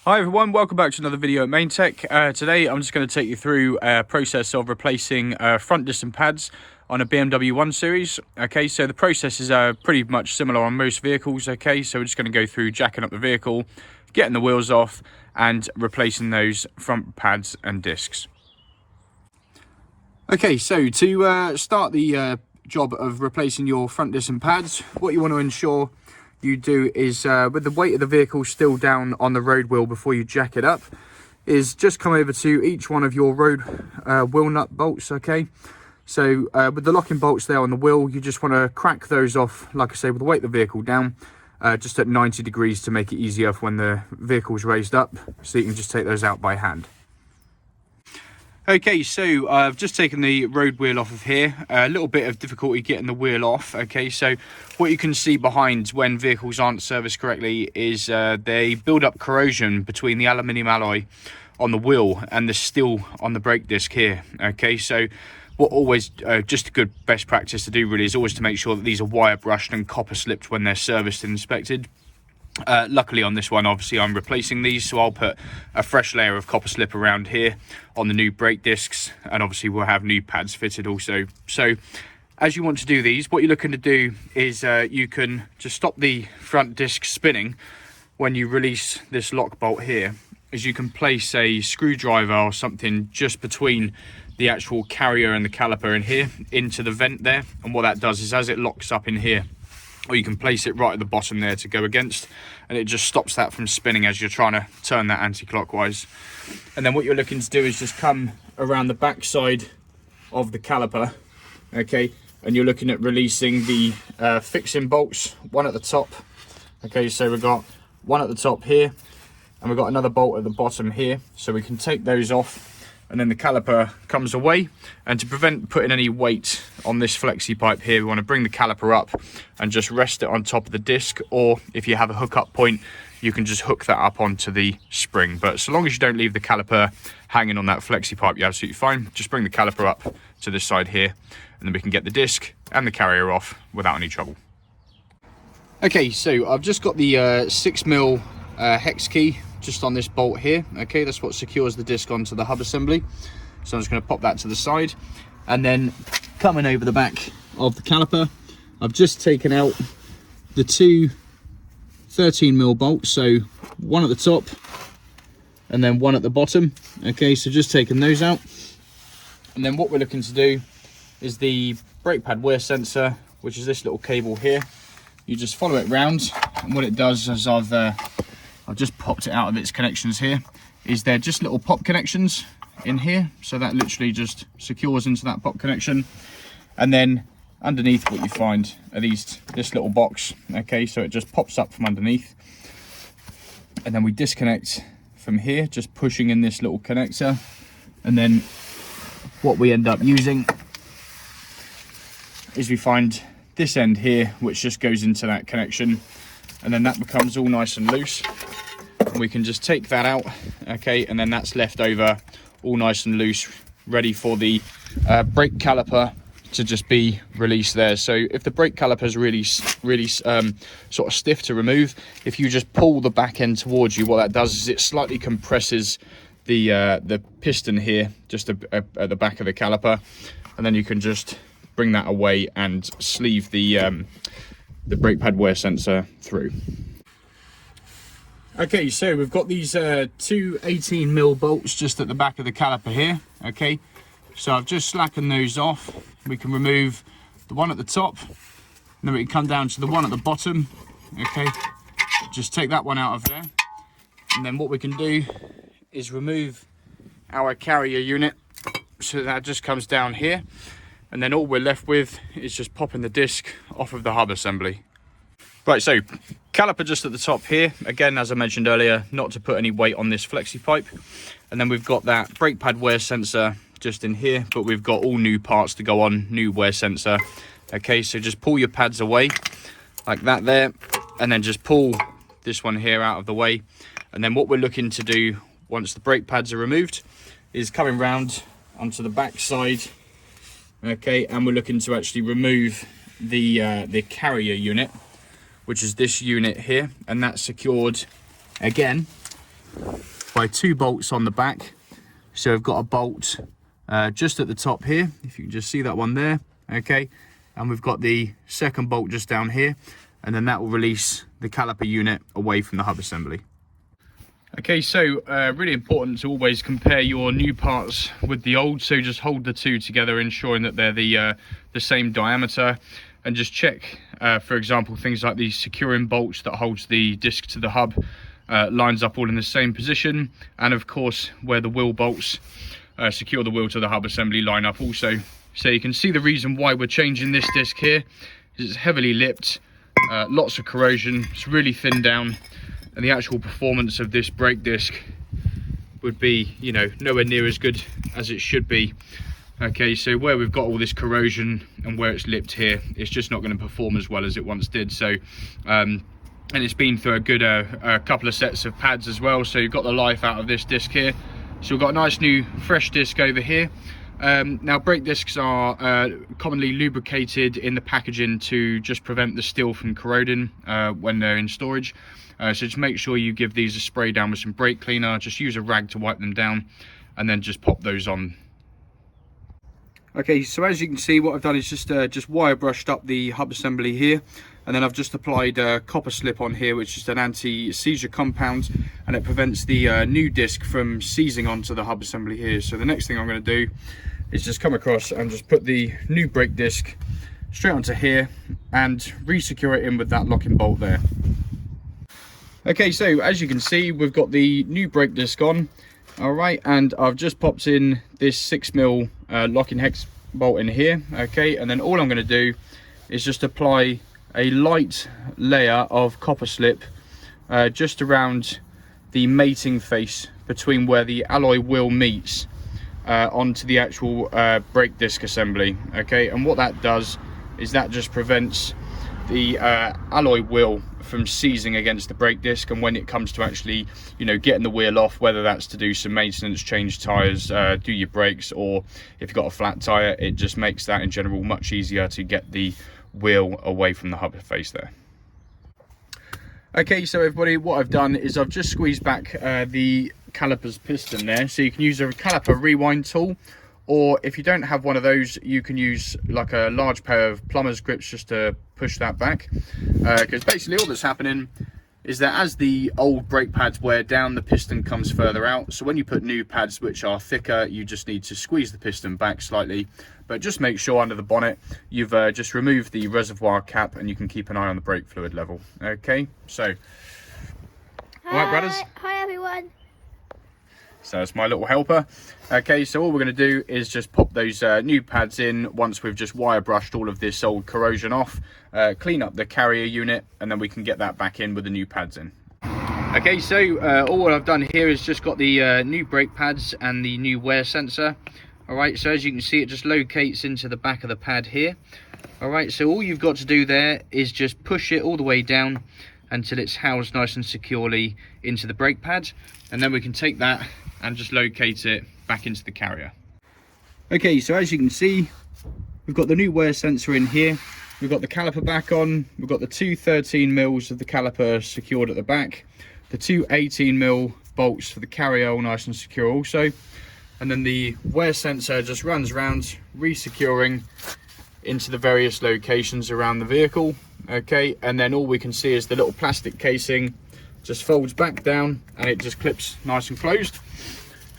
Hi everyone, welcome back to another video at Main-Tec. Today I'm just going to take you through a process of replacing front disc and pads on a BMW 1 Series. Okay, so the process is pretty much similar on most vehicles. Okay, so we're just going to go through jacking up the vehicle, getting the wheels off and replacing those front pads and discs. Okay, so to start the job of replacing your front disc and pads, what you want to ensure you do is, with the weight of the vehicle still down on the road wheel before you jack it up, is just come over to each one of your road wheel nut bolts. Okay, so with the locking bolts there on the wheel, you just want to crack those off, like I say, with the weight of the vehicle down, just at 90 degrees to make it easier for when the vehicle's raised up, so you can just take those out by hand. Okay, so I've just taken the road wheel off of here. A little bit of difficulty getting the wheel off. Okay, so what you can see behind when vehicles aren't serviced correctly is they build up corrosion between the aluminium alloy on the wheel and the steel on the brake disc here. Okay, so what always, just a good best practice to do really is always to make sure that these are wire brushed and copper slipped when they're serviced and inspected. Luckily on this one, obviously I'm replacing these, so I'll put a fresh layer of copper slip around here on the new brake discs, and obviously we'll have new pads fitted also. So as you want to do these, what you're looking to do is you can just stop the front disc spinning when you release this lock bolt here, is you can place a screwdriver or something just between the actual carrier and the caliper in here into the vent there, and what that does is as it locks up in here, or you can place it right at the bottom there to go against, and it just stops that from spinning as you're trying to turn that anti-clockwise. And then what you're looking to do is just come around the back side of the caliper, okay, and you're looking at releasing the fixing bolts, one at the top. Okay, so we've got one at the top here, and we've got another bolt at the bottom here, so we can take those off, and then the caliper comes away. And to prevent putting any weight on this flexi pipe here, we want to bring the caliper up and just rest it on top of the disc, or if you have a hookup point, you can just hook that up onto the spring. But so long as you don't leave the caliper hanging on that flexi pipe, you're absolutely fine. Just bring the caliper up to this side here, and then we can get the disc and the carrier off without any trouble. Okay, so I've just got the 6mm hex key just on this bolt here. Okay, that's what secures the disc onto the hub assembly. So I'm just going to pop that to the side, and then coming over the back of the caliper, I've just taken out the two 13mm bolts, so one at the top and then one at the bottom. Okay, so just taking those out, and then what we're looking to do is the brake pad wear sensor, which is this little cable here. You just follow it round, and what it does is I've just popped it out of its connections here, is they're just little pop connections in here, so that literally just secures into that pop connection. And then underneath what you find are this little box. Okay, so it just pops up from underneath, and then we disconnect from here, just pushing in this little connector. And then what we end up using is we find this end here, which just goes into that connection, and then that becomes all nice and loose. We can just take that out, okay, and then that's left over all nice and loose, ready for the brake caliper to just be released there. So if the brake caliper is really sort of stiff to remove, if you just pull the back end towards you, what that does is it slightly compresses the piston here just at the back of the caliper, and then you can just bring that away and sleeve the brake pad wear sensor through. Okay, so we've got these two 18mm bolts just at the back of the caliper here. Okay, so I've just slackened those off. We can remove the one at the top, and then we can come down to the one at the bottom. Okay, just take that one out of there, and then what we can do is remove our carrier unit, so that just comes down here, and then all we're left with is just popping the disc off of the hub assembly. Right, so caliper just at the top here. Again, as I mentioned earlier, not to put any weight on this flexi pipe. And then we've got that brake pad wear sensor just in here, but we've got all new parts to go on, new wear sensor. Okay, so just pull your pads away like that there, and then just pull this one here out of the way. And then what we're looking to do once the brake pads are removed is coming round onto the back side. Okay, and we're looking to actually remove the carrier unit, which is this unit here, and that's secured again by 2 bolts on the back. So we've got a bolt just at the top here, if you can just see that one there, okay, and we've got the second bolt just down here, and then that will release the caliper unit away from the hub assembly. Okay, so really important to always compare your new parts with the old. So just hold the two together, ensuring that they're the same diameter, and just check, for example, things like these securing bolts that holds the disc to the hub lines up all in the same position, and of course where the wheel bolts secure the wheel to the hub assembly line up also. So you can see the reason why we're changing this disc here is it's heavily lipped, lots of corrosion, it's really thinned down, and the actual performance of this brake disc would be, you know, nowhere near as good as it should be. Okay, so where we've got all this corrosion and where it's lipped here, it's just not going to perform as well as it once did. So and it's been through a good a couple of sets of pads as well, so you've got the life out of this disc here. So we've got a nice new fresh disc over here. Now brake discs are commonly lubricated in the packaging to just prevent the steel from corroding when they're in storage. So just make sure you give these a spray down with some brake cleaner. Just use a rag to wipe them down, and then just pop those on. Okay, so as you can see, what I've done is just wire brushed up the hub assembly here, and then I've just applied copper slip on here, which is an anti-seizure compound, and it prevents the new disc from seizing onto the hub assembly here. So the next thing I'm going to do is just come across and just put the new brake disc straight onto here and re-secure it in with that locking bolt there. Okay, so as you can see, we've got the new brake disc on, all right, and I've just popped in this 6mm locking hex bolt in here, okay, and then all I'm going to do is just apply a light layer of copper slip just around the mating face between where the alloy wheel meets onto the actual brake disc assembly, okay, and what that does is that just prevents the alloy wheel from seizing against the brake disc, and when it comes to actually, you know, getting the wheel off, whether that's to do some maintenance, change tires, do your brakes, or if you've got a flat tire, it just makes that in general much easier to get the wheel away from the hub face there. Okay, so everybody, what I've done is I've just squeezed back the caliper's piston there, so you can use a caliper rewind tool, or if you don't have one of those, you can use like a large pair of plumber's grips just to push that back, because basically all that's happening is that as the old brake pads wear down, the piston comes further out. So when you put new pads which are thicker, you just need to squeeze the piston back slightly, but just make sure under the bonnet you've just removed the reservoir cap, and you can keep an eye on the brake fluid level. Okay, so all right, brothers. Hi everyone. So it's my little helper. Okay, so all we're going to do is just pop those new pads in once we've just wire brushed all of this old corrosion off, clean up the carrier unit, and then we can get that back in with the new pads in. Okay, so all I've done here is just got the new brake pads and the new wear sensor. All right, so as you can see, it just locates into the back of the pad here. All right, so all you've got to do there is just push it all the way down until it's housed nice and securely into the brake pad, and then we can take that and just locate it back into the carrier. Okay, so as you can see, we've got the new wear sensor in here, we've got the caliper back on, we've got the two 13mm of the caliper secured at the back, the two 18mm bolts for the carrier all nice and secure also, and then the wear sensor just runs around, re-securing into the various locations around the vehicle. Okay, and then all we can see is the little plastic casing just folds back down and it just clips nice and closed.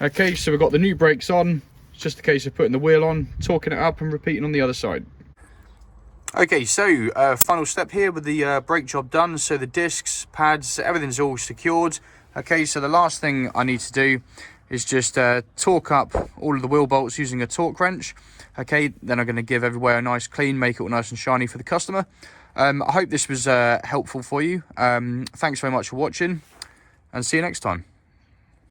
Okay, so we've got the new brakes on. It's just a case of putting the wheel on, torquing it up and repeating on the other side. Okay, so final step here with the brake job done. So the discs, pads, everything's all secured. Okay, so the last thing I need to do is just torque up all of the wheel bolts using a torque wrench. Okay, then I'm going to give everywhere a nice clean, make it all nice and shiny for the customer. I hope this was helpful for you. Thanks very much for watching, and see you next time.